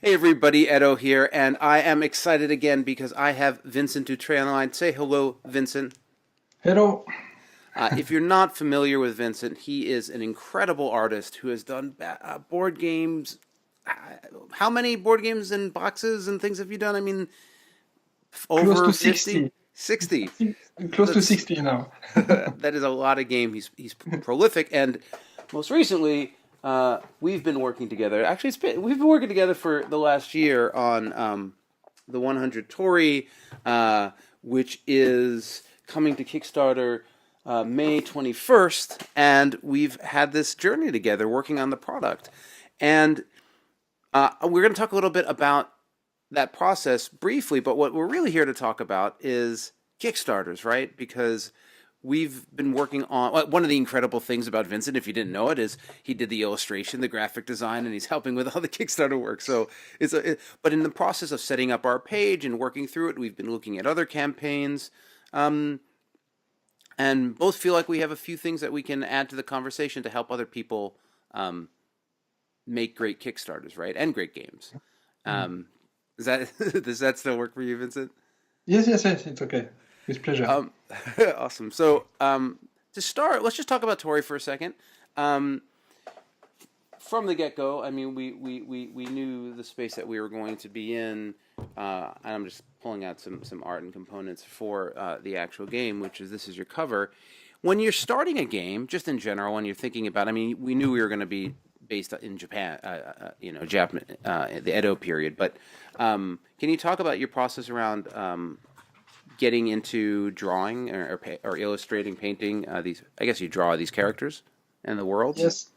Hey everybody, Edo here, and I am excited again because I have Vincent Dutrait on the line. Say hello, Vincent. Hello. If you're not familiar with Vincent, he is an incredible artist who has done board games. Uh, How many board games and boxes and things have you done? I mean, Close over to 50? 60. 60. Close to That's 60 now. that is a lot of game. He's prolific, and most recently, we've been working together. Actually, we've been working together for the last year on the 100 Torii, which is coming to Kickstarter May 21st, and we've had this journey together working on the product, and we're going to talk a little bit about that process briefly, but what we're really here to talk about is Kickstarters, right? Because we've been working on one of the incredible things about Vincent, if you didn't know it, is he did the illustration, the graphic design, and he's helping with all the Kickstarter work. So but in the process of setting up our page and working through it, we've been looking at other campaigns, um, and both feel like we have a few things that we can add to the conversation to help other people um, make great Kickstarters, right? And great games. Mm. Um, is that does that still work for you, Vincent? Yes, yes, yes, it's okay. With pleasure. Um, awesome. So to start, let's just talk about Tori for a second. Um, from the get go, I mean, we knew the space that we were going to be in, and I'm just pulling out some art and components for the actual game, which is this is your cover. When you're starting a game, just in general, when you're thinking about, I mean, we knew we were going to be based in Japan, Japan, the Edo period. But can you talk about your process around getting into drawing or illustrating, painting these? I guess you draw these characters and the worlds. Yes,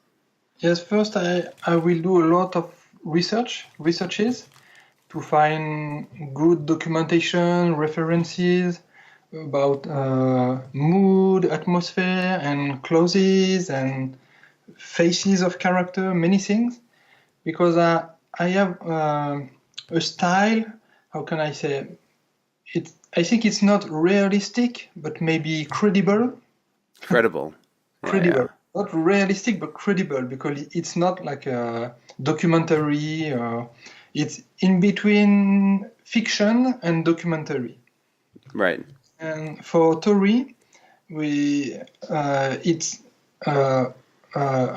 yes, first I will do a lot of researches to find good documentation, references about mood, atmosphere, and clothes and faces of character, many things. Because I have a style, how can I say, I think it's not realistic, but maybe credible. Credible. Yeah, yeah. Credible. Not realistic, but credible, because it's not like a documentary. It's in between fiction and documentary. Right. And for Tori, it's uh,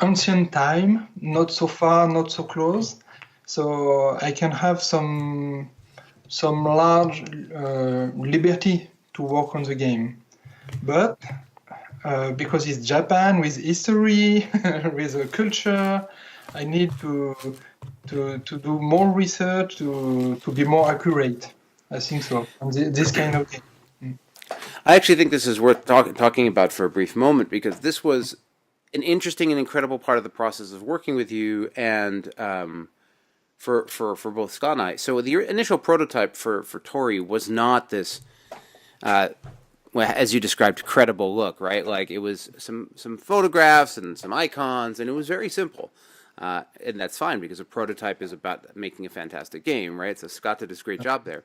ancient time, not so far, not so close. So I can have some large liberty to work on the game. But because it's Japan with history, with a culture, I need to do more research to be more accurate. I think so. On this kind of game. Mm. I actually think this is worth talking about for a brief moment because this was an interesting and incredible part of the process of working with you and for both Scott and I. So the initial prototype for Tori was not this, well, as you described, credible look, right? Like it was some photographs and some icons, and it was very simple. And that's fine because a prototype is about making a fantastic game, right? So Scott did this great job there.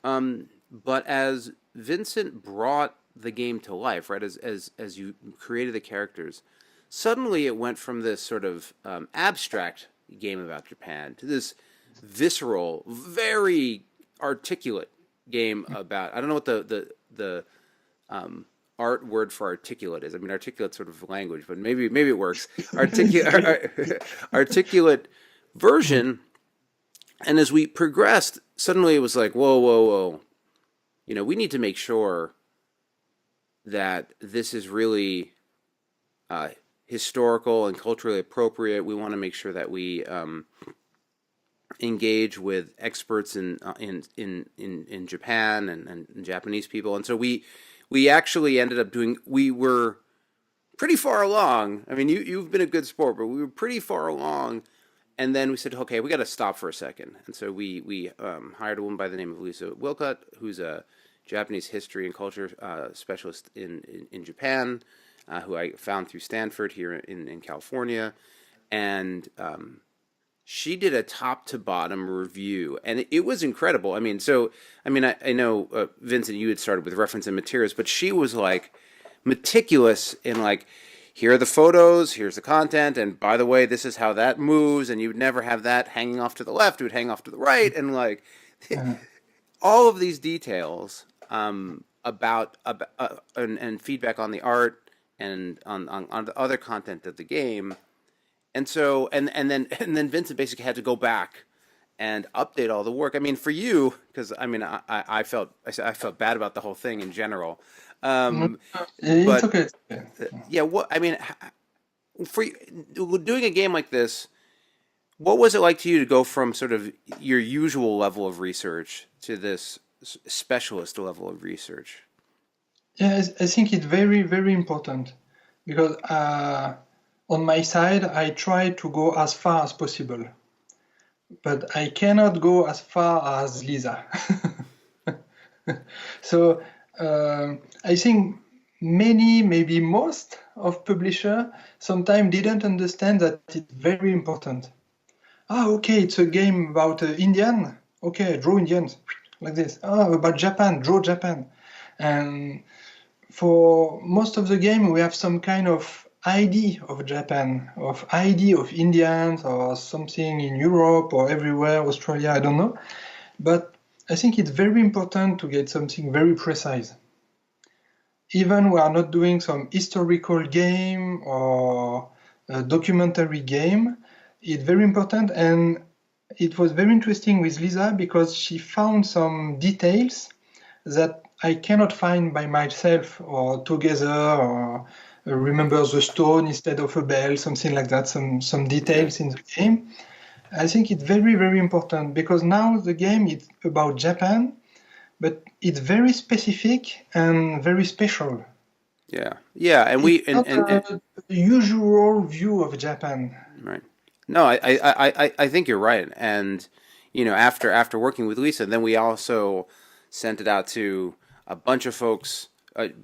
But as Vincent brought the game to life, right, as you created the characters, suddenly it went from this sort of abstract game about Japan to this visceral, very articulate game about. I don't know what the art word for articulate is. I mean, articulate sort of language, but maybe it works. Articulate articulate version. And as we progressed, suddenly it was like, whoa, whoa, whoa. We need to make sure that this is really uh, historical and culturally appropriate. We want to make sure that we engage with experts in Japan and Japanese people. And so we actually ended up doing. We were pretty far along. I mean, you've been a good sport, but we were pretty far along. And then we said, okay, we got to stop for a second. And so we hired a woman by the name of Lisa Wilcott, who's a Japanese history and culture specialist in Japan, who I found through Stanford here in California. And she did a top to bottom review, and it was incredible. I know Vincent, you had started with reference and materials, but she was like meticulous in like here are the photos, here's the content, and by the way, this is how that moves, and you'd never have that hanging off to the left, it would hang off to the right, and like Uh, all of these details about and feedback on the art and on the other content of the game. And so and then Vincent basically had to go back and update all the work. I mean, for you, because I mean, I felt bad about the whole thing in general. no, Um, it's but okay. It's okay. yeah, what I mean, for doing a game like this, what was it like to you to go from sort of your usual level of research to this specialist level of research? Yeah, I think it's very, very important because on my side, I try to go as far as possible, but I cannot go as far as Lisa. So I think many, maybe most of publisher sometimes didn't understand that it's very important. Ah, okay, it's a game about Indian. Okay, draw Indians like this. Oh, about Japan, draw Japan. And for most of the game, we have some kind of ID of Japan, of ID of Indians, or something in Europe or everywhere, Australia, I don't know. But I think it's very important to get something very precise. Even we are not doing some historical game or a documentary game, it's very important. And it was very interesting with Lisa because she found some details that I cannot find by myself or together or remember the stone instead of a bell, something like that, some Yeah, details in the game. I think it's very, very important because now the game is about Japan, but it's very specific and very special. yeah, yeah. And It's we not and a usual view of Japan. right. No, I think you're right. And after working with Lisa, then we also sent it out to a bunch of folks,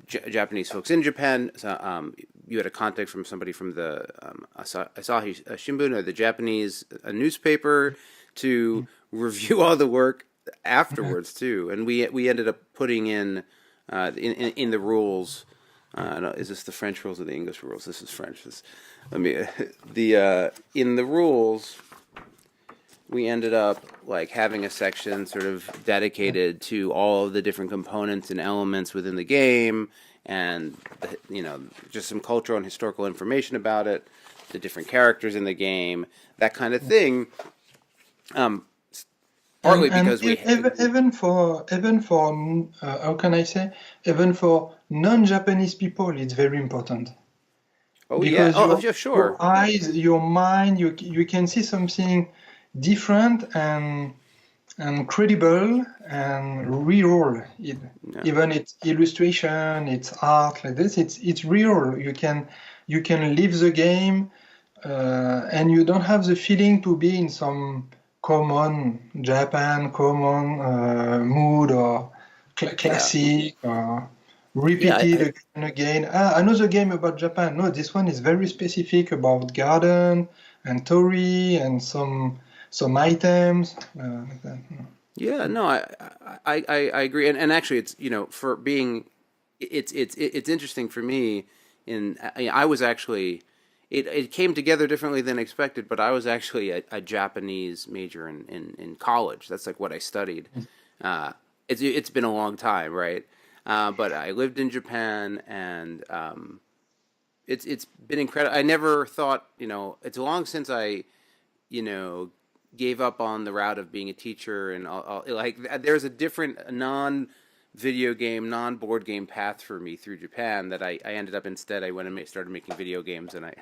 Japanese folks in Japan. So, you had a contact from somebody from the Asahi Shimbun, or the Japanese newspaper, to review all the work afterwards too. And we ended up putting in the rules. No, is this the French rules or the English rules? This is French. Let me the in the rules we ended up like having a section sort of dedicated to all of the different components and elements within the game, and just some cultural and historical information about it, the different characters in the game, that kind of thing. Um, Partly And because we even for how can I say, even for non-Japanese people, it's very important oh yeah, because oh your yeah, your sure, eyes, your mind, you can see something different and credible and real. yeah, Even it's illustration, it's art like this. It's real. You can live the game, and you don't have the feeling to be in some common Japan common mood or yeah, classic or yeah. repeated again and again. Ah, another game about Japan. No, this one is very specific about garden and Torii and some items. Like that. Yeah, no, I agree, and actually, it's for being, it's interesting for me. I was actually, it came together differently than expected, but I was actually a Japanese major in college. That's like what I studied. It's been a long time, right? But I lived in Japan, and it's been incredible. I never thought, it's long since I you know, gave up on the route of being a teacher, and like there's a different non video game, non board game path for me through Japan that I ended up instead. I went and started making video games, and I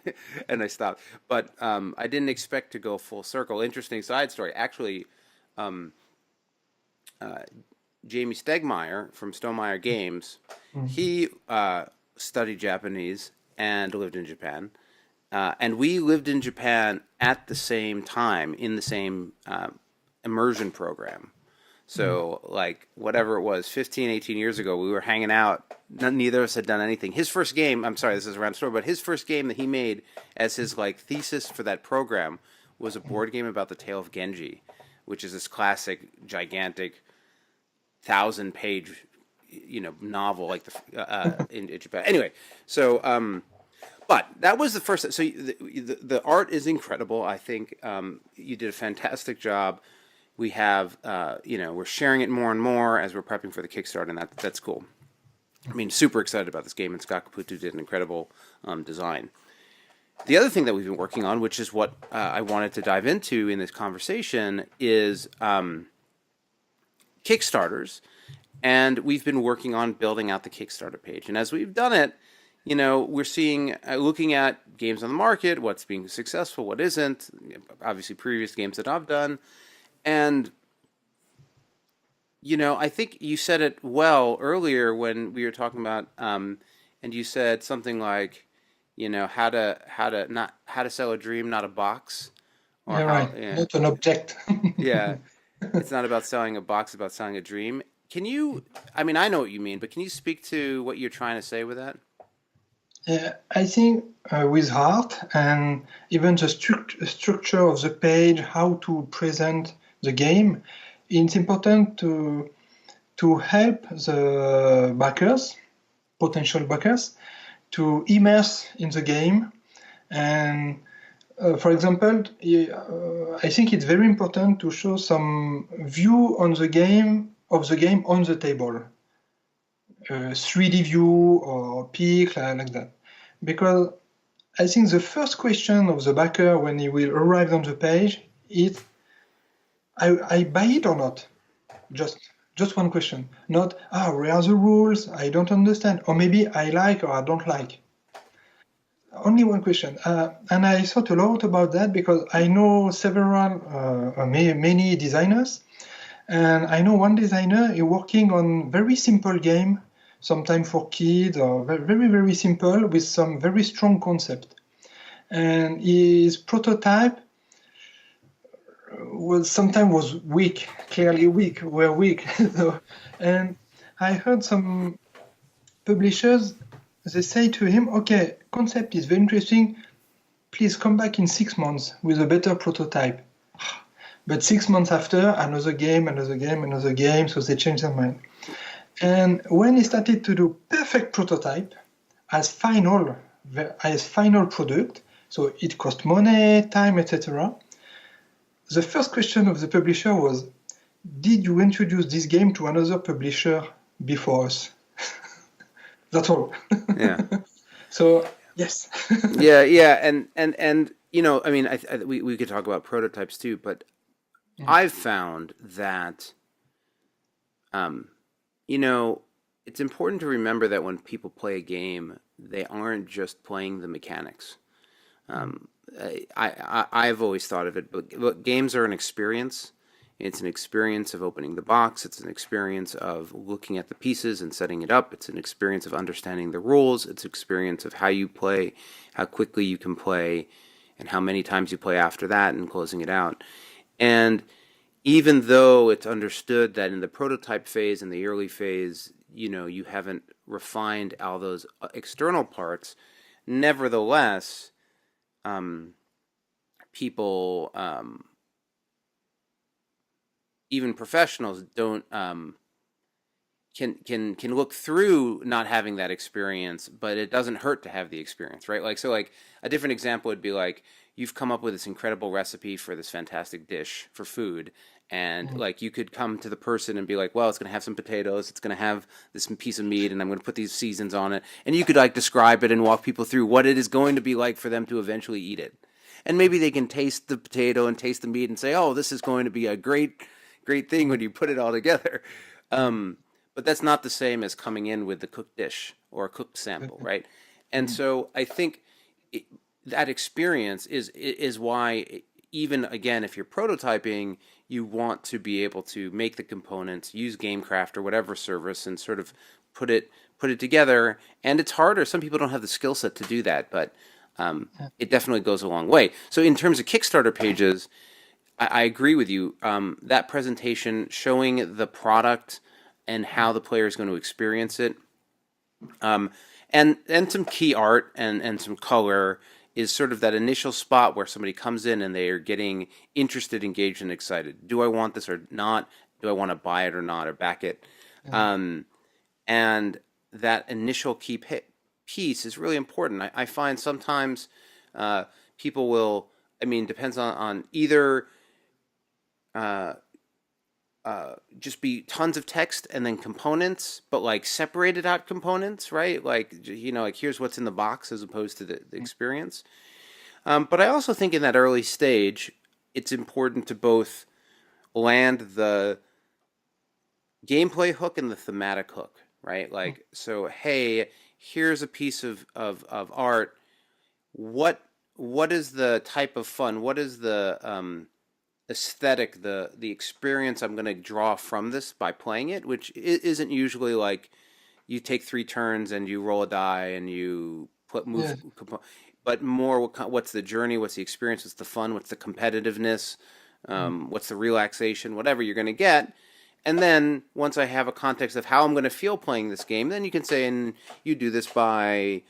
and I stopped. But I didn't expect to go full circle. Interesting side story, actually. Um, uh, Jamie Stegmaier from Stonemeyer Games, Mm. he studied Japanese and lived in Japan. And we lived in Japan at the same time in the same immersion program. Mm. So, like, whatever it was, 15, 18 years ago, we were hanging out. Neither of us had done anything. His first game, I'm sorry, this is a random story, but his first game that he made as his, like, thesis for that program was a board game about the tale of Genji, which is this classic, gigantic, 1,000-page, novel, like in Japan. Anyway, so, But that was the first. So the art is incredible. I think you did a fantastic job. We have, we're sharing it more and more as we're prepping for the Kickstarter, and that's cool. I mean, super excited about this game, and Scott Caputo did an incredible design. The other thing that we've been working on, which is what I wanted to dive into in this conversation, is Kickstarters. And we've been working on building out the Kickstarter page. And as we've done it, we're seeing, looking at games on the market, what's being successful, what isn't, obviously previous games that I've done. And, I think you said it well earlier when we were talking about, and you said something like, how to sell a dream, not a box, or Yeah, how, right. Not an object. yeah, it's not about selling a box, it's about selling a dream. Can you, I mean, I know what you mean, but can you speak to what you're trying to say with that? I think with art and even the structure of the page, how to present the game, it's important to help the backers, potential backers, to immerse in the game. And for example, I think it's very important to show some view on the game on the table. 3D view or peek like that. Because I think the first question of the backer when he will arrive on the page is, I buy it or not? Just one question. Not, where are the rules? I don't understand. Or maybe I like or I don't like. Only one question. And I thought a lot about that because I know many designers. And I know one designer is working on very simple game, sometimes for kids, or very, very simple with some very strong concept. And his prototype sometimes was weak, clearly weak, were weak. And I heard some publishers, they say to him, okay, concept is very interesting, please come back in 6 months with a better prototype. But 6 months after, another game, so they changed their mind. And when he started to do perfect prototype as final product, so it cost money, time, etc., the first question of the publisher was, did you introduce this game to another publisher before us? That's all. Yeah. So, yes. yeah. And I mean, we could talk about prototypes too, but I've found that, it's important to remember that when people play a game, they aren't just playing the mechanics. I've always thought of it, but games are an experience. It's an experience of opening the box. It's an experience of looking at the pieces and setting it up. It's an experience of understanding the rules. It's an experience of how you play, how quickly you can play, and how many times you play after that and closing it out. And even though it's understood that in the prototype phase, in the early phase, you haven't refined all those external parts, nevertheless, people, even professionals, don't can look through not having that experience, but it doesn't hurt to have the experience, right? Like a different example would be like, you've come up with this incredible recipe for this fantastic dish for food, and like you could come to the person and be like, well, it's going to have some potatoes, it's going to have this piece of meat, and I'm going to put these seasons on it, and you could like describe it and walk people through what it is going to be like for them to eventually eat it. And maybe they can taste the potato and taste the meat and say, oh, this is going to be a great thing when you put it all together. But that's not the same as coming in with the cooked dish or a cooked sample, right? And so I think that experience is why, even again, if you're prototyping, you want to be able to make the components, use GameCraft or whatever service, and sort of put it together. And it's harder. Some people don't have the skill set to do that, but it definitely goes a long way. So in terms of Kickstarter pages, I agree with you. That presentation showing the product and how the player is going to experience it, and some key art and some color is sort of that initial spot where somebody comes in and they are getting interested, engaged, and excited. Do I want this or not? Do I want to buy it or not, or back it? And that initial key piece is really important. I find sometimes uh, people will, I mean, depends on either uh, just be tons of text and then components, but like separated out components, right? Like, like here's what's in the box as opposed to the experience. But I also think in that early stage, it's important to both land the gameplay hook and the thematic hook, right? Like, so hey, here's a piece of art. What what is the type of fun? What is the aesthetic, the experience I'm going to draw from this by playing it, which isn't usually like you take 3 turns and you roll a die and you put move, Yes. but more what's the journey, what's the experience, what's the fun, what's the competitiveness, Mm. what's the relaxation, whatever you're going to get. And then once I have a context of how I'm going to feel playing this game, then you can say, and you do this by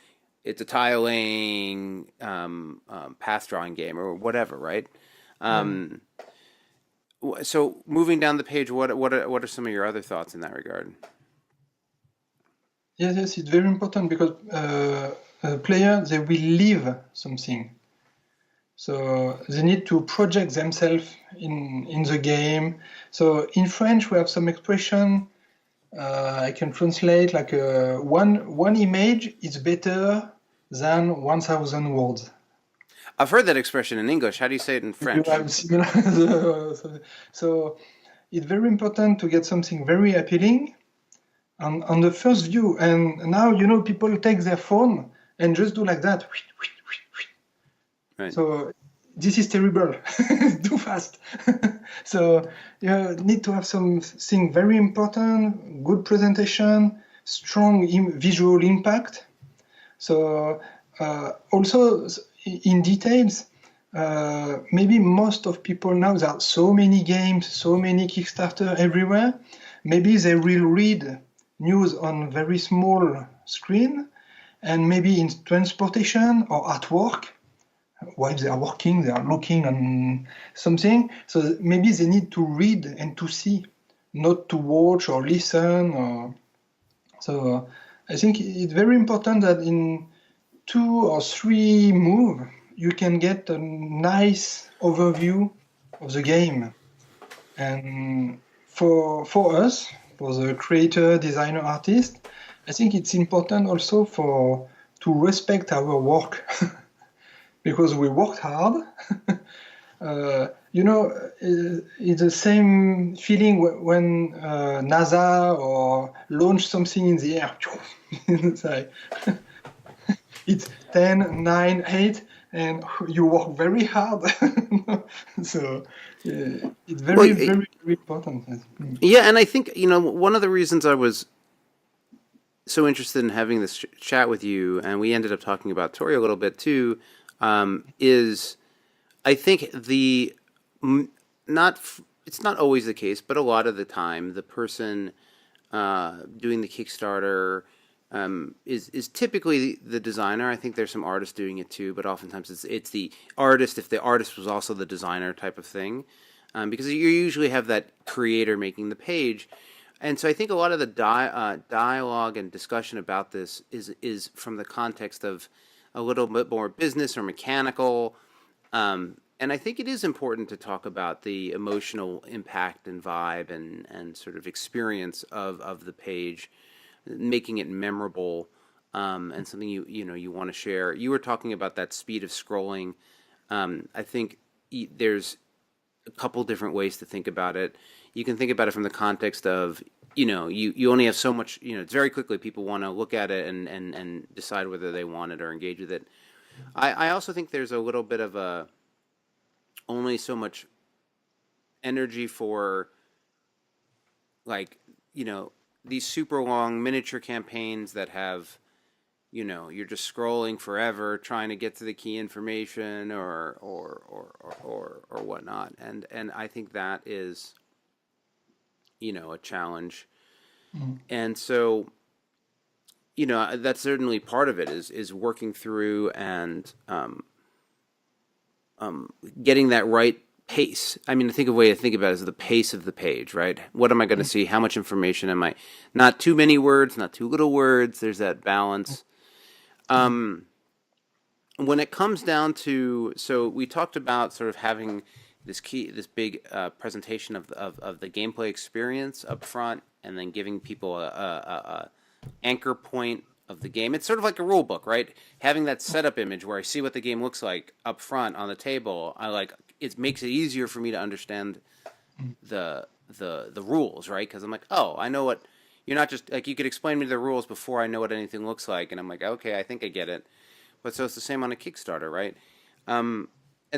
it's a tiling path drawing game or whatever, right? Yeah. Um, so moving down the page, what are some of your other thoughts in that regard? Yes, yes, it's very important because player they will live something, so they need to project themselves in the game. So in French we have some expression I can translate like one image is better than 1,000 words. I've heard that expression in English. How do you say it in You French? have similar, so it's very important to get something very appealing on the first view. And now, people take their phone and just do like that. Right. So this is terrible, too fast. So you need to have something very important, good presentation, strong visual impact. So also in details, maybe most of people now, there are so many games, so many Kickstarter everywhere. Maybe they will read news on very small screen, and maybe in transportation or at work, while they are working, they are looking on something. So maybe they need to read and to see, not to watch or listen. So I think it's very important that in 2 or 3 moves, you can get a nice overview of the game. And for us, for the creator, designer, artist, I think it's important also to respect our work because we worked hard. It's the same feeling when NASA or launch something in the air. It's like it's 10, 9, 8, and you work very hard. So it's Well, very, very, very important. yeah, and I think one of the reasons I was so interested in having this chat with you, and we ended up talking about Tori a little bit too, is I think not it's not always the case, but a lot of the time, the person doing the Kickstarter is typically the designer. I think there's some artists doing it too, but oftentimes it's the artist if the artist was also the designer type of thing, because you usually have that creator making the page. And so I think a lot of the dialogue and discussion about this is from the context of a little bit more business or mechanical. And I think it is important to talk about the emotional impact and vibe and sort of experience of the page, making it memorable, and something you want to share. You were talking about that speed of scrolling. I think there's a couple different ways to think about it. You can think about it from the context of you only have so much. It's very quickly people want to look at it and decide whether they want it or engage with it. I also think there's a little bit of a only so much energy for like these super long miniature campaigns that have you're just scrolling forever trying to get to the key information or whatnot, and I think that is a challenge. Mm. And so that's certainly part of it is working through and getting that right pace. I mean, I think a way to think about it is the pace of the page, right? What am I going to see? How much information am I? Not too many words, not too little words. There's that balance. When it comes down to, so we talked about sort of having this big presentation of the gameplay experience up front, and then giving people a anchor point of the game. It's sort of like a rule book, right? Having that setup image where I see what the game looks like up front on the table, it makes it easier for me to understand the rules, right? Because I'm like, oh, I know what. You're not just like, you could explain me the rules before I know what anything looks like, and I'm like, okay, I think I get it. But so it's the same on a Kickstarter, right? And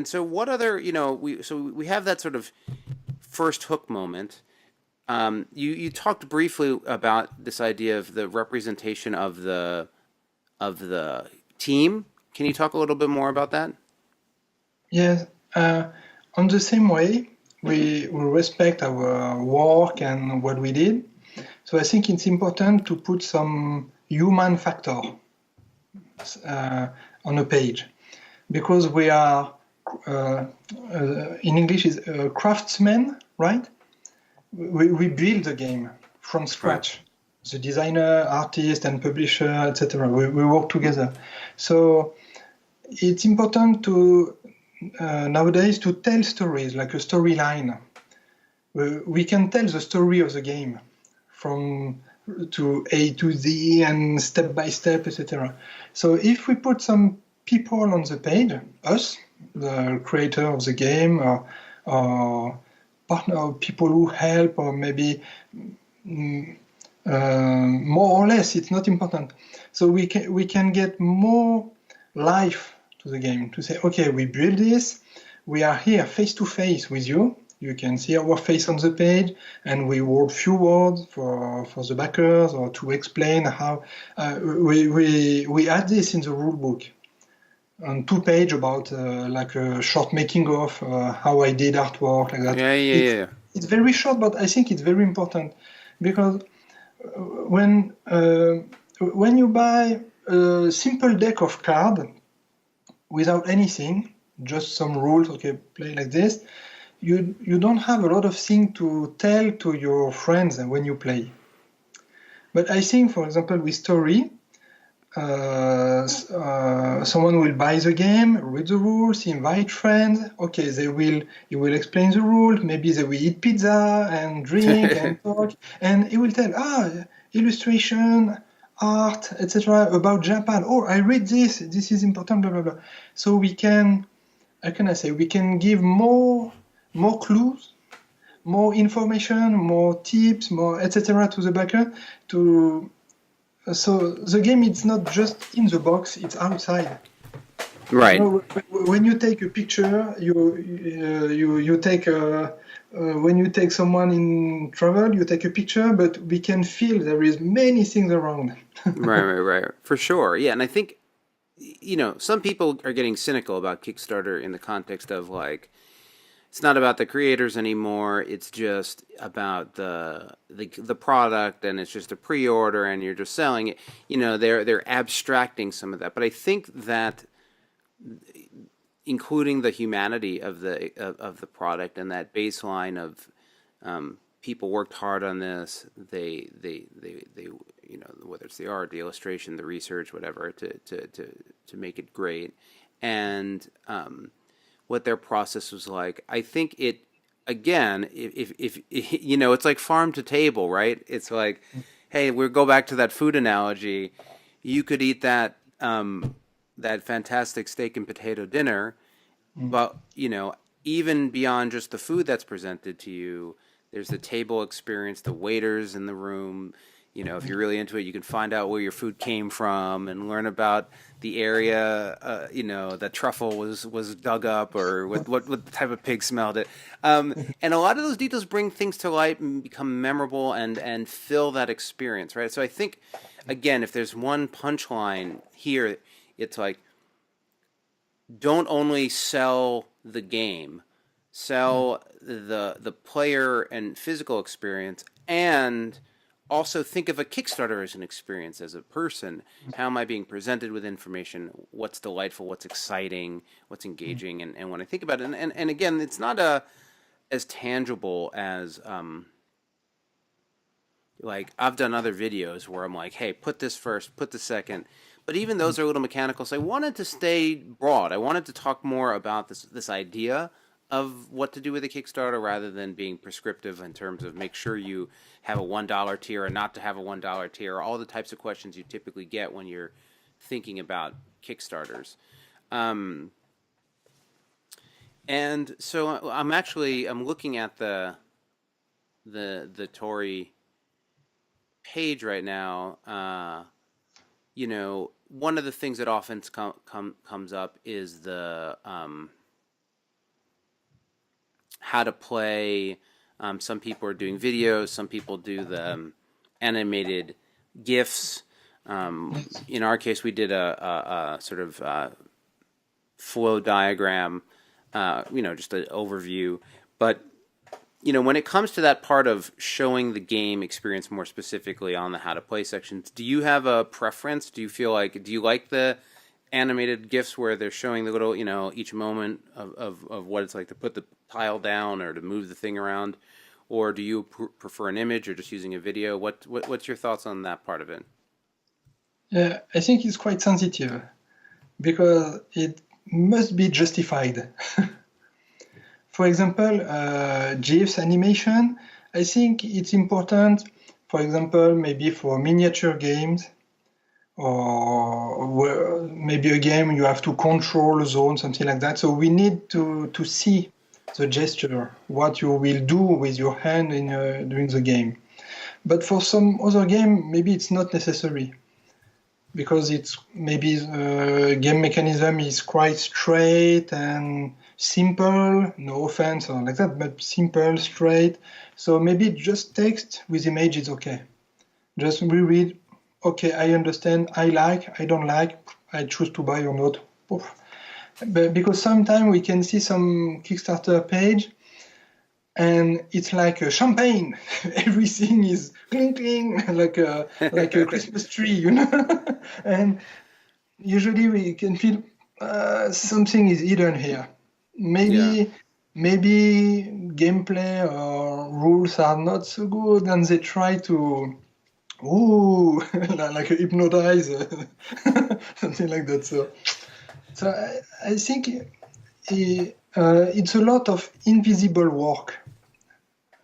so what other, we have that sort of first hook moment. You talked briefly about this idea of the representation of the team. Can you talk a little bit more about that? Yes, on the same way, we respect our work and what we did. So I think it's important to put some human factor on a page, because we are, in English, is craftsmen, right? We build the game from scratch. Right. The designer, artist, and publisher, etc. We work together. So it's important to nowadays to tell stories, like a storyline. We can tell the story of the game from to A to Z and step by step, etc. So if we put some people on the page, us, the creator of the game, or partner, or people who help, or maybe more or less, it's not important. So we can get more life to the game, to say, okay, we build this, we are here face to face with you. You can see our face on the page, and we wrote few words for the backers, or to explain how we add this in the rule book on 2 pages about like a short making of how I did artwork, like that. Yeah. It's very short, but I think it's very important, because when you buy a simple deck of cards without anything, just some rules, okay, play like this, you don't have a lot of things to tell to your friends when you play. But I think, for example, with Story, someone will buy the game, read the rules, invite friends. Okay, he will explain the rules. Maybe they will eat pizza and drink and talk, and he will tell illustration, art, etc. about Japan. Oh, I read this. This is important. Blah blah blah. So we can, how can I say? We can give more clues, more information, more tips, more etc. to the backer. So the game, it's not just in the box; it's outside. Right. When you take a picture, you take when you take someone in travel, you take a picture, but we can feel there is many things around. Right. For sure. Yeah, and I think some people are getting cynical about Kickstarter in the context of like, it's not about the creators anymore. It's just about the product, and it's just a pre-order, and you're just selling it. They're abstracting some of that, but I think that including the humanity of the product and that baseline of people worked hard on this. They whether it's the art, the illustration, the research, whatever, to make it great, and what their process was like. I think it, again, if it's like farm to table, right? It's like, hey, we'll go back to that food analogy. You could eat that fantastic steak and potato dinner, but even beyond just the food that's presented to you, there's the table experience, the waiters in the room. If you're really into it, you can find out where your food came from and learn about the area, that truffle was dug up, or what type of pig smelled it. And a lot of those details bring things to light and become memorable and fill that experience, right? So I think, again, if there's one punchline here, it's like, don't only sell the game, sell the player and physical experience, and also think of a Kickstarter as an experience as a person. How am I being presented with information? What's delightful? What's exciting? What's engaging? And when I think about it, and again, it's not as tangible as like I've done other videos where I'm like, hey, put this first, put the second, But even those are a little mechanical. So I wanted to stay broad. I wanted to talk more about this idea of what to do with a Kickstarter rather than being prescriptive in terms of make sure you have a $1 tier or not to have a $1 tier, all the types of questions you typically get when you're thinking about Kickstarters. Um, and so I'm looking at the Torii page right now. One of the things that often comes up is the how to play. Some people are doing videos. Some people do the animated GIFs. Yes. In our case, we did a sort of flow diagram. Just an overview. But when it comes to that part of showing the game experience more specifically on the how to play sections, do you have a preference? Do you like the animated GIFs where they're showing the little, each moment of what it's like to put the tile down or to move the thing around? Or do you prefer an image or just using a video? What's your thoughts on that part of it? Yeah, I think it's quite sensitive because it must be justified. For example, GIFs animation, I think it's important, for example, maybe for miniature games or maybe a game you have to control a zone, something like that. So we need to see the gesture, what you will do with your hand during the game. But for some other game, maybe it's not necessary because it's maybe game mechanism is quite straight and simple, no offense or like that, but simple, straight. So maybe just text with image is okay. Just reread, okay, I understand, I like, I don't like, I choose to buy or not. Poof. But because sometimes we can see some Kickstarter page and it's like a champagne. Everything is cling cling like a Christmas tree, and usually we can feel something is hidden here. Yeah. Maybe gameplay or rules are not so good, and they try to like hypnotize something like that. So I think it's a lot of invisible work.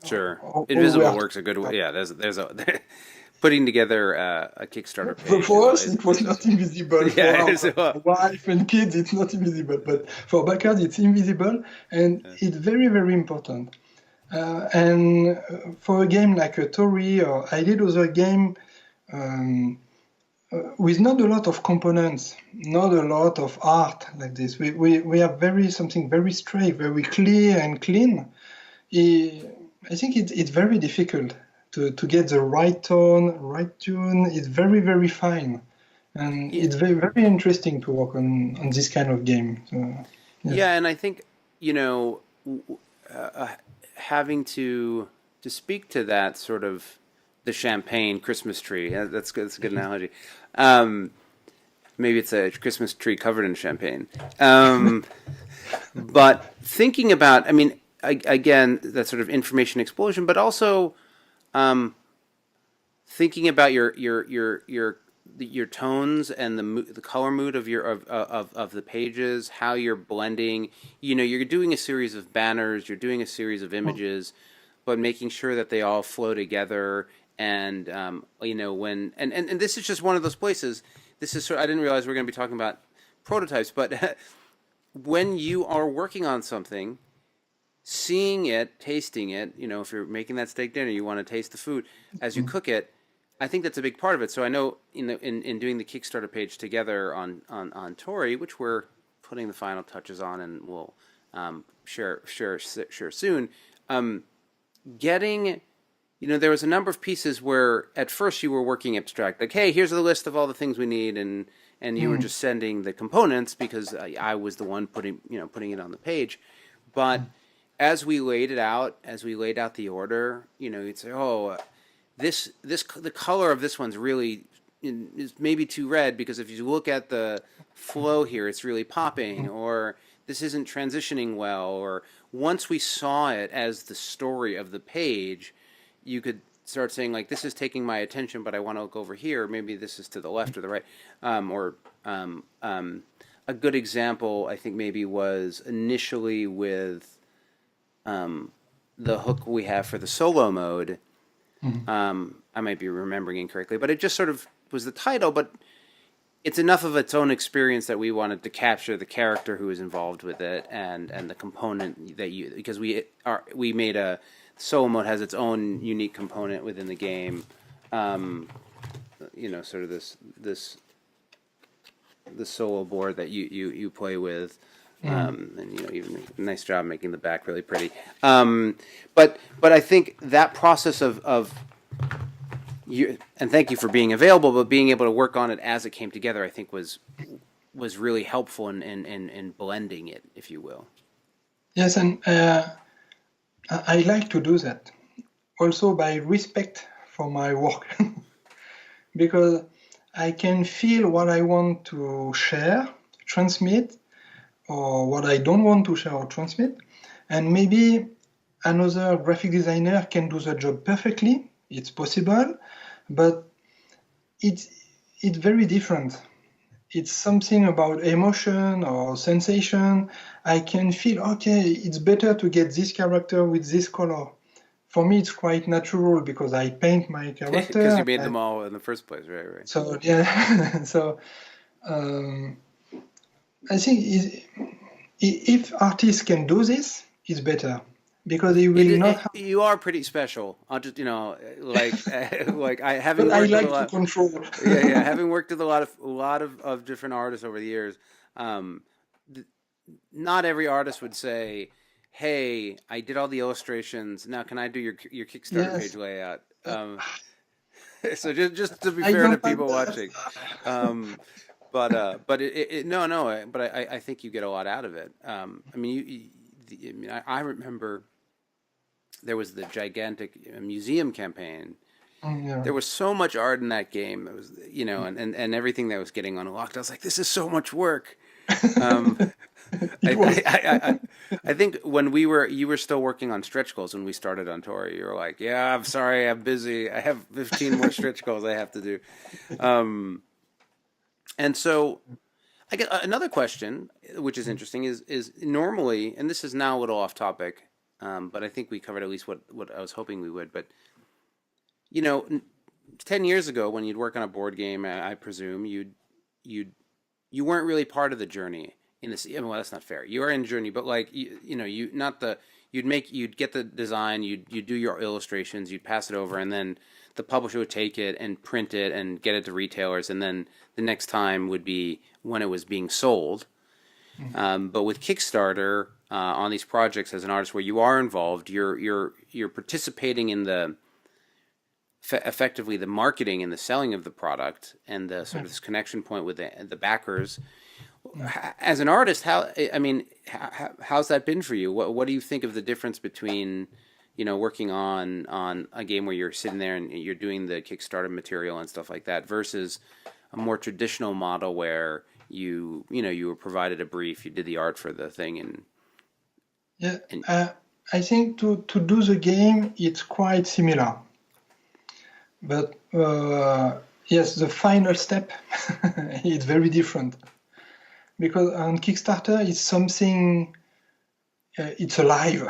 Sure. All we Invisible are work's a good way. Yeah, there's a putting together a Kickstarter page for us, is it was not invisible. For yeah, our wife and kids, it's not invisible. But for backers, it's invisible, and it's very, very important. And for a game like a Torii, or I did other game um, with not a lot of components, not a lot of art like this. We have something very straight, very clear and clean. I think it's very difficult to get the right tone, right tune. It's very, very fine. And yeah, it's very, very interesting to work on this kind of game. So, yes. yeah, and I think having to speak to that sort of the champagne Christmas tree. That's good. That's a good analogy. Um, Maybe it's a Christmas tree covered in champagne. But thinking about, I mean, again, that sort of information explosion, but also um, thinking about your tones and the color mood of of the pages, how you're blending. You're doing a series of banners, you're doing a series of images, but making sure that they all flow together. And when and this is just one of those places. This is I didn't realize we are going to be talking about prototypes, but when you are working on something, seeing it, tasting it, if you're making that steak dinner, you want to taste the food as you cook it. I think that's a big part of it. So I know in doing the Kickstarter page together on Torii, which we're putting the final touches on, and we'll share soon. Getting there was a number of pieces where at first you were working abstract, like, hey, here's the list of all the things we need, and you were just sending the components because I was the one putting it on the page. But as we laid it out, as we laid out the order, you'd say, oh, the color of this one's really is maybe too red because if you look at the flow here, it's really popping, or this isn't transitioning well, or once we saw it as the story of the page, you could start saying like, this is taking my attention, but I want to look over here. Maybe this is to the left or the right. Or a good example, I think maybe was initially with the hook we have for the solo mode. I might be remembering incorrectly, but it just sort of was the title, but it's enough of its own experience that we wanted to capture the character who is involved with it and the component that you, because we made a solo mode has its own unique component within the game. Sort of this solo board that you play with. And even a nice job making the back really pretty. But I think that process of you, and thank you for being available, but being able to work on it as it came together, I think was really helpful in blending it, if you will. Yes, and I like to do that also by respect for my work, because I can feel what I want to share, transmit, or what I don't want to share or transmit, and maybe another graphic designer can do the job perfectly. It's possible, but it's very different. It's something about emotion or sensation. I can feel, okay, it's better to get this character with this color. For me, it's quite natural because I paint my character. Because you made them all in the first place, right? So, yeah. So, I think if artists can do this, it's better. Because they will not have... You are pretty special. I'll just, like I haven't But worked I with like a lot. to control. Yeah. Having worked with a lot of different artists over the years, not every artist would say, "Hey, I did all the illustrations. Now can I do your Kickstarter page layout?" So just to be fair to people watching, but I think you get a lot out of it. I remember there was the gigantic museum campaign. Yeah. There was so much art in that game. It was, and everything that was getting unlocked. I was like, this is so much work. I think when you were still working on stretch goals when we started on Torii. You were like, yeah, I'm sorry, I'm busy. I have 15 more stretch goals I have to do. And so I get another question, which is interesting, is normally, and this is now a little off topic, but I think we covered at least what I was hoping we would. But 10 years ago, when you'd work on a board game, I presume you weren't really part of the journey. Well, that's not fair. You are in journey, but like you'd get the design, you'd do your illustrations, you'd pass it over, and then the publisher would take it and print it and get it to retailers, and then the next time would be when it was being sold. But with Kickstarter, on these projects as an artist where you are involved, you're participating in the effectively the marketing and the selling of the product and the sort of this connection point with the backers. As an artist, how's that been for you? What do you think of the difference between working on a game where you're sitting there and you're doing the Kickstarter material and stuff like that versus a more traditional model where you were provided a brief, you did the art for the thing, and I think to do the game it's quite similar, but yes, the final step is very different because on Kickstarter it's something. It's alive.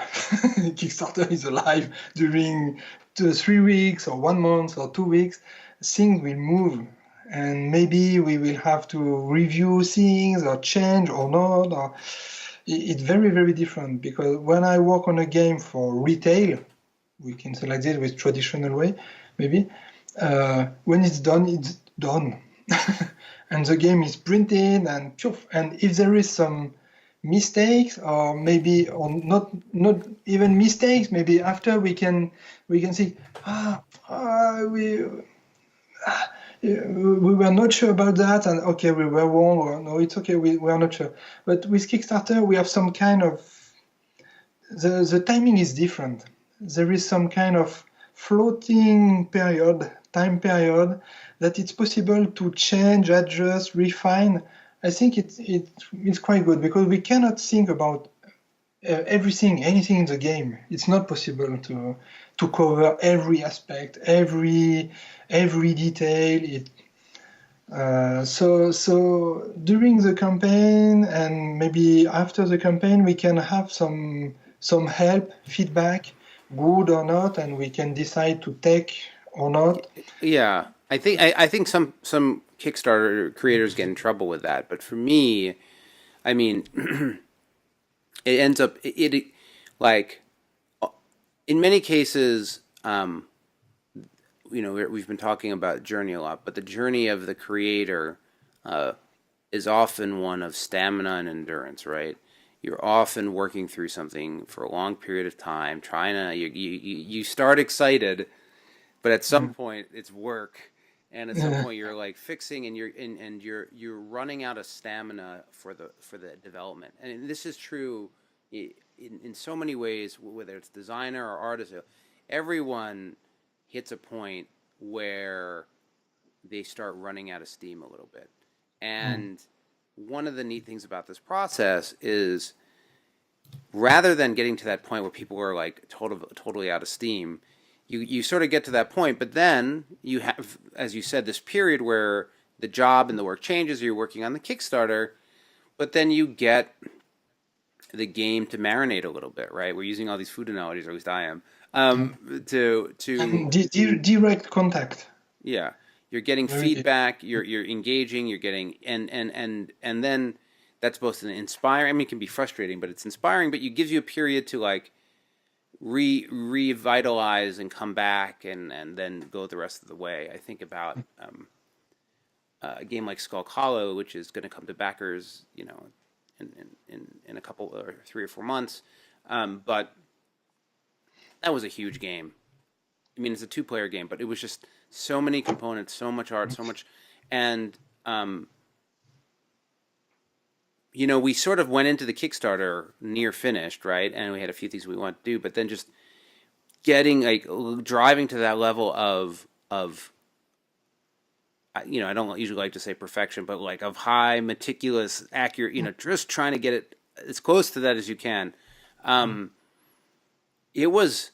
Kickstarter is alive during 3 weeks or 1 month or 2 weeks. Things will move, and maybe we will have to review things or change or not. Or it's very, very different because when I work on a game for retail, we can say like this with traditional way, maybe. When it's done, and the game is printed and if there is some mistakes or maybe or not even mistakes, maybe after we can see we were not sure about that, and okay, we were wrong, or no, it's okay, we are not sure. But with Kickstarter we have some kind of the timing is different. There is some kind of floating time period that it's possible to change, adjust, refine. I think it's quite good because we cannot think about anything in the game. It's not possible to cover every aspect, every detail. So during the campaign and maybe after the campaign, we can have some help, feedback, good or not, and we can decide to take or not. Yeah, I think some Kickstarter creators get in trouble with that, but for me, I mean, it ends up like in many cases, we've been talking about journey a lot, but the journey of the creator uh, is often one of stamina and endurance, right? You're often working through something for a long period of time, trying to you start excited, but at some Mm. point it's work, and at some point you're like fixing, and you're running out of stamina for the development, and this is true in so many ways, whether it's designer or artist. Everyone hits a point where they start running out of steam a little bit, Mm. and one of the neat things about this process is rather than getting to that point where people are like totally out of steam, you sort of get to that point, but then you have, as you said, this period where the job and the work changes. You're working on the Kickstarter, but then you get the game to marinate a little bit, right? We're using all these food analogies, or at least I am. Mm. To And direct contact. Yeah, you're getting Very. feedback, you're engaging, you're getting, and then that's both an inspiring. I mean, it can be frustrating, but it's inspiring. But it gives you a period to like revitalize and come back, and then go the rest of the way. I think about a game like Skull Hollow, which is going to come to backers, in a couple or 3 or 4 months. But that was a huge game. I mean, it's a two-player game, but it was just so many components, so much art, so much, and we sort of went into the Kickstarter near finished, right? And we had a few things we want to do, but then just getting like driving to that level of I don't usually like to say perfection, but like of high, meticulous, accurate, just trying to get it as close to that as you can. Um, it was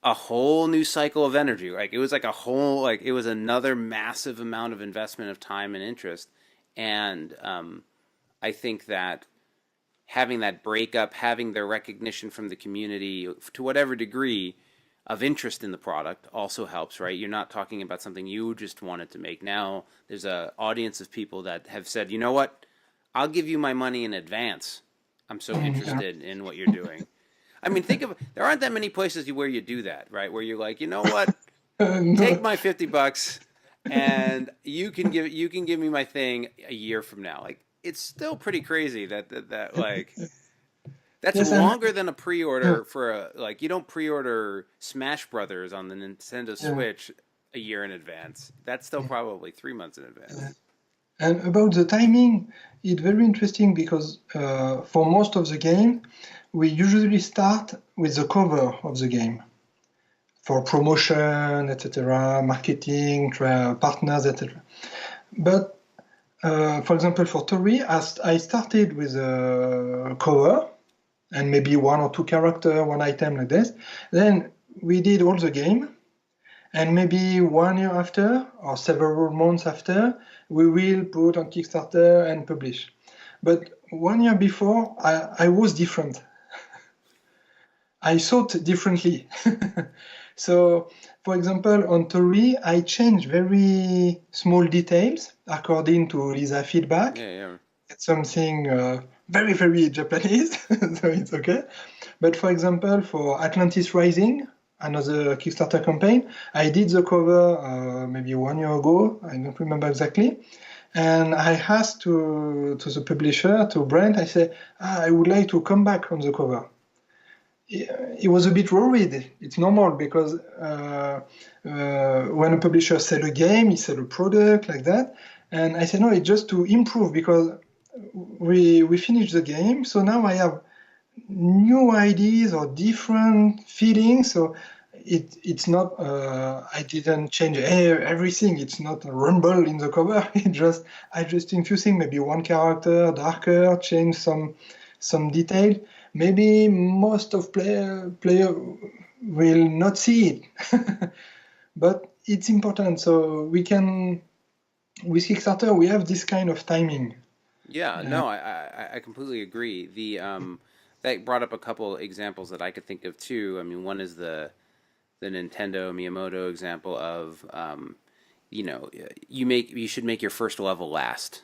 a whole new cycle of energy. Like it was like a whole, like it was another massive amount of investment of time and interest. And I think that having that breakup, having the recognition from the community to whatever degree of interest in the product also helps, right? You're not talking about something you just wanted to make. Now there's a audience of people that have said, you know what, I'll give you my money in advance. I'm so Yeah. interested in what you're doing. I mean, think of there aren't that many places where you do that, right? Where you're like, you know what, take No. my $50 and you can give me my thing a year from now. Like it's still pretty crazy that like that's Yes, and longer than a yeah, pre-order for a like you don't pre-order Smash Brothers on the Nintendo yeah. Switch a year in advance. That's still probably 3 months in advance. And about the timing, it's very interesting because for most of the game, we usually start with the cover of the game for promotion, etc., marketing, partners, etc. But for example, for Tori, as I started with a cover and maybe one or two character, one item like this. Then we did all the game, and maybe 1 year after or several months after, we will put on Kickstarter and publish. But 1 year before, I was different. I thought differently. So, for example, on Tori, I changed very small details according to Lisa feedback. Yeah, yeah. It's something very, very Japanese, so it's okay. But for example, for Atlantis Rising, another Kickstarter campaign, I did the cover maybe 1 year ago. I don't remember exactly. And I asked to the publisher, to Brent, I said, I would like to come back on the cover. He was a bit worried. It's normal because when a publisher sell a game, he sell a product like that. And I said, no, it's just to improve because we finished the game. So now I have new ideas or different feelings. So it's not, I didn't change everything. It's not a rumble in the cover. It just adjusting few things, maybe one character darker, change some detail. maybe most of player will not see it, but it's important. So we can with Kickstarter we have this kind of timing. Yeah, Uh, no, I completely agree. The that brought up a couple examples that I could think of too. I mean, one is the Nintendo Miyamoto example of you know, you should make your first level last,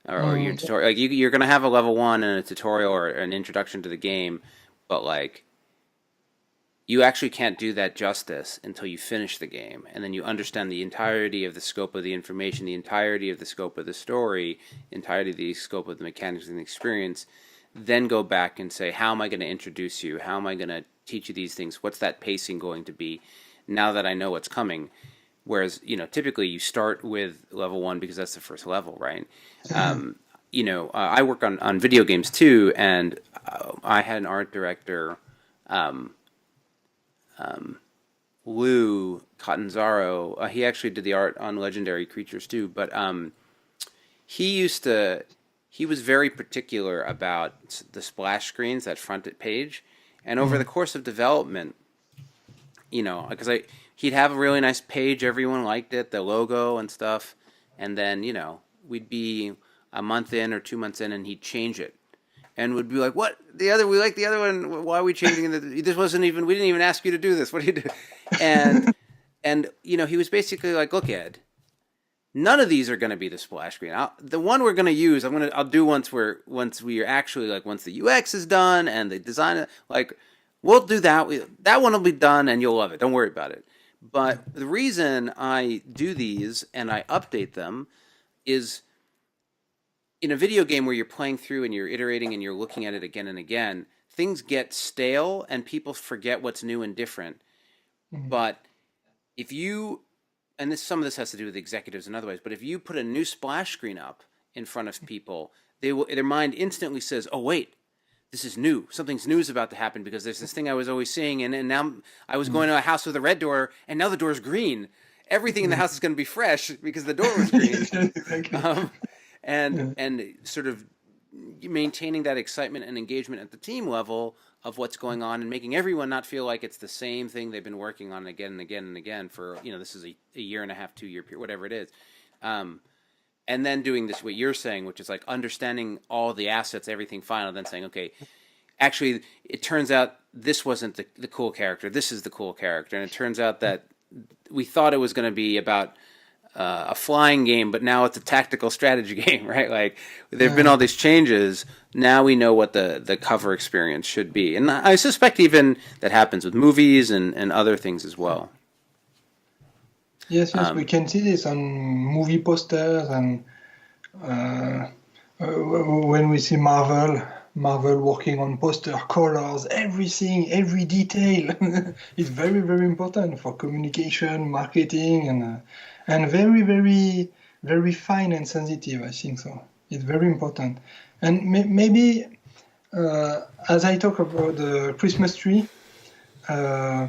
or your mm, tutorial. Like you're gonna have a level one and a tutorial or an introduction to the game, but like you actually can't do that justice until you finish the game and then you understand the entirety of the scope of the information, the entirety of the scope of the story, entirety of the scope of the mechanics and the experience. Then go back and say, how am I going to introduce you? How am I going to teach you these things? What's that pacing going to be now that I know what's coming? Whereas, typically you start with level one because that's the first level, right? Um, I work on video games too, and I had an art director, um, Lou Catanzaro. He actually did the art on Legendary Creatures too, but he used to. He was very particular about the splash screens, that front page, and over the mm, course of development, because he'd have a really nice page, everyone liked it, the logo and stuff, and then we'd be a month in or 2 months in, and he'd change it, and would be like, "What? We like the other one. Why are we changing it? This wasn't even. We didn't even ask you to do this. What do you do?" And he was basically like, "Look, Ed, none of these are going to be the splash screen. The one we're going to use, I'll do once we are actually like once the UX is done and the design, like we'll do that. That one will be done and you'll love it. Don't worry about it. But the reason I do these and I update them is in a video game where you're playing through and you're iterating and you're looking at it again and again, things get stale and people forget what's new and different. mm. But if you and some of this has to do with executives and otherwise, but if you put a new splash screen up in front of people, their mind instantly says, "Oh wait, this is new. Something's new is about to happen because there's this thing I was always seeing, and now I was going to a house with a red door, and now the door's green. Everything in the house is going to be fresh because the door was green." Yes, exactly. um, and Yeah. and sort of maintaining that excitement and engagement at the team level of what's going on and making everyone not feel like it's the same thing they've been working on again and again and again for this is a year and a half, 2 year period, whatever it is. And then doing this what you're saying, which is like understanding all the assets, everything final, then saying, okay, actually it turns out this wasn't the cool character, this is the cool character. And it turns out that we thought it was going to be about a flying game, but now it's a tactical strategy game, right? Like there've been Yeah. all these changes. Now we know what the cover experience should be, and I suspect even that happens with movies and other things as well. Yes, yes, we Um, can see this on movie posters and uh, when we see Marvel working on poster colors, everything, every detail. It's very, very important for communication, marketing, and very, very, very fine and sensitive. I think so. It's very important. And maybe as I talk about the Christmas tree, uh,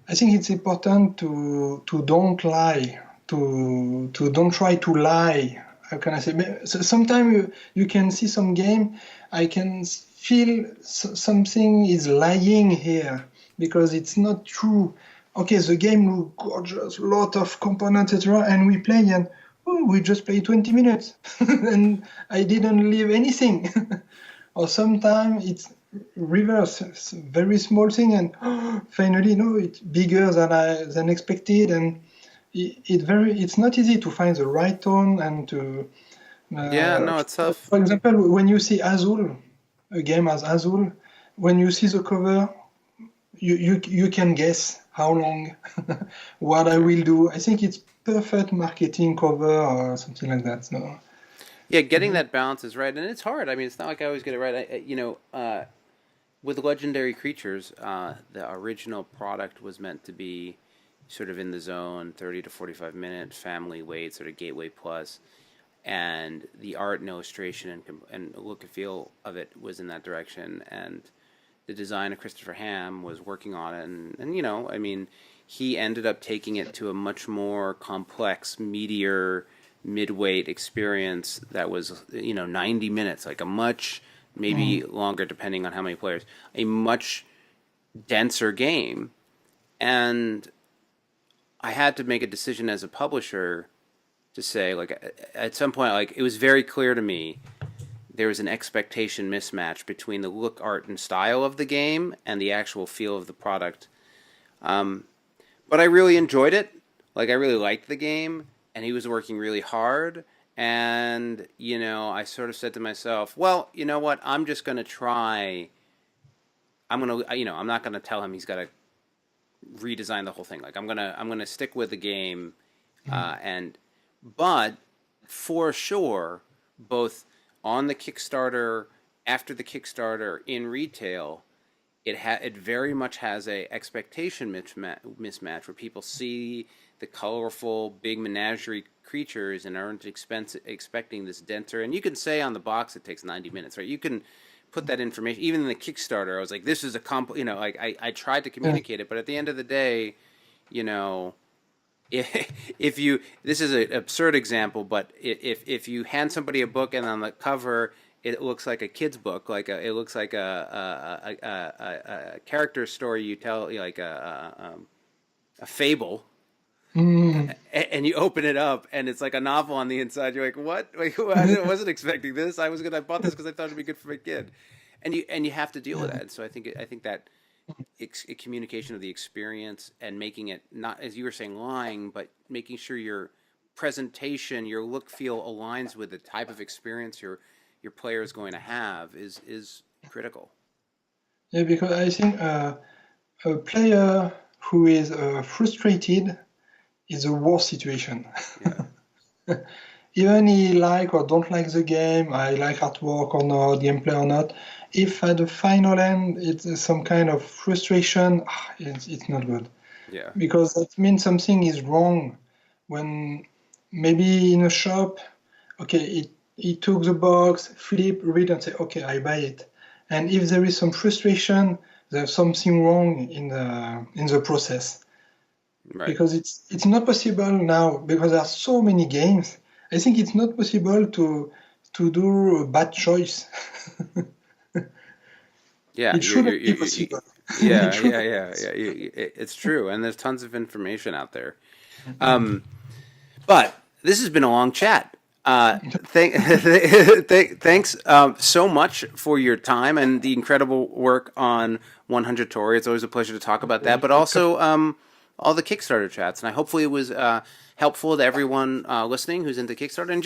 I think it's important to don't lie, to don't try to lie. How can I say? So sometimes you can see some game, I can feel something is lying here because it's not true. Okay, the game look gorgeous, lot of components, etc., and we play and oh, we just play 20 minutes and I didn't leave anything. Or sometimes it's reverse, it's a very small thing, and finally, no, it's bigger than expected, and it's not easy to find the right tone and to. yeah, Uh, no, it's tough. for example, when you see Azul, a game as Azul, when you see the cover, you can guess how long, what I Sure. will do. I think it's perfect marketing cover or something like that. So. Yeah, getting Mhm. that balance is right, and it's hard. I mean, it's not like I always get it right. With Legendary Creatures, the original product was meant to be sort of in the zone, 30 to 45 minute family weight, sort of gateway plus, and the art and illustration and look and feel of it was in that direction, and the designer Christopher Ham was working on it, and I mean, he ended up taking it to a much more complex, meatier, midweight experience that was 90 minutes, like a much maybe longer depending on how many players, a much denser game. And I had to make a decision as a publisher to say, like, at some point, like, it was very clear to me there was an expectation mismatch between the look, art, and style of the game and the actual feel of the product. But I really enjoyed it. Like, I really liked the game, and he was working really hard. And, you know, I sort of said to myself, well, you know what? I'm just going to try. I'm going to, you know, I'm not going to tell him he's got to redesign the whole thing. Like, I'm going to stick with the game. But for sure, both on the Kickstarter, after the Kickstarter, in retail, it very much has a expectation mismatch where people see the colorful big menagerie creatures and aren't expecting this denser. And you can say on the box it takes 90 minutes, right? You can put that information. Even in the Kickstarter, I was like, this is a you know, like I tried to communicate it, but at the end of the day, you know, if you, this is an absurd example, but if you hand somebody a book and on the cover it looks like a kid's book, like it looks like a character story you tell, like a fable, and you open it up and it's like a novel on the inside. You're like, what? Like, I wasn't expecting this. I bought this because I thought it'd be good for my kid, and you have to deal with that. So I think that communication of the experience and making it not, as you were saying, lying, but making sure your presentation, your look, feel aligns with the type of experience your player is going to have is critical. Yeah, because I think a player who is frustrated is a worse situation. Yeah. Even he like or don't like the game, I like artwork or not, gameplay or not, if at the final end it's some kind of frustration, it's not good. Yeah. Because that means something is wrong. When maybe in a shop, okay, he took the box, flip, read, and say, okay, I buy it. And if there is some frustration, there's something wrong in the process. Right. Because it's not possible now, because there are so many games. I think it's not possible to do a bad choice. Yeah, it shouldn't be possible. Yeah. It's true, and there's tons of information out there. But this has been a long chat. Thanks so much for your time and the incredible work on 100 Torii. It's always a pleasure to talk about that, but also all the Kickstarter chats. And hopefully it was helpful to everyone listening who's into Kickstarter. And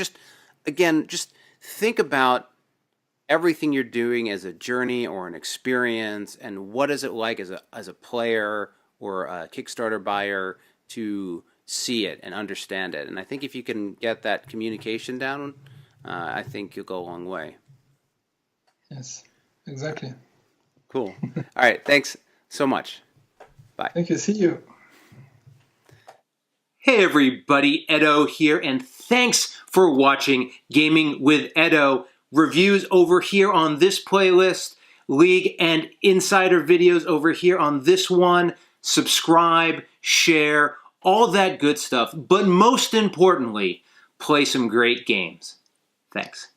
just think about everything you're doing as a journey or an experience, and what is it like as a player or a Kickstarter buyer to see it and understand it. And I think if you can get that communication down, I think you'll go a long way. Yes, exactly. Cool. All right. Thanks so much. Bye. Thank you. See you. Hey everybody, Edo here, and thanks for watching Gaming with Edo. Reviews over here on this playlist, League and Insider videos over here on this one. Subscribe, share, all that good stuff. But most importantly, play some great games. Thanks.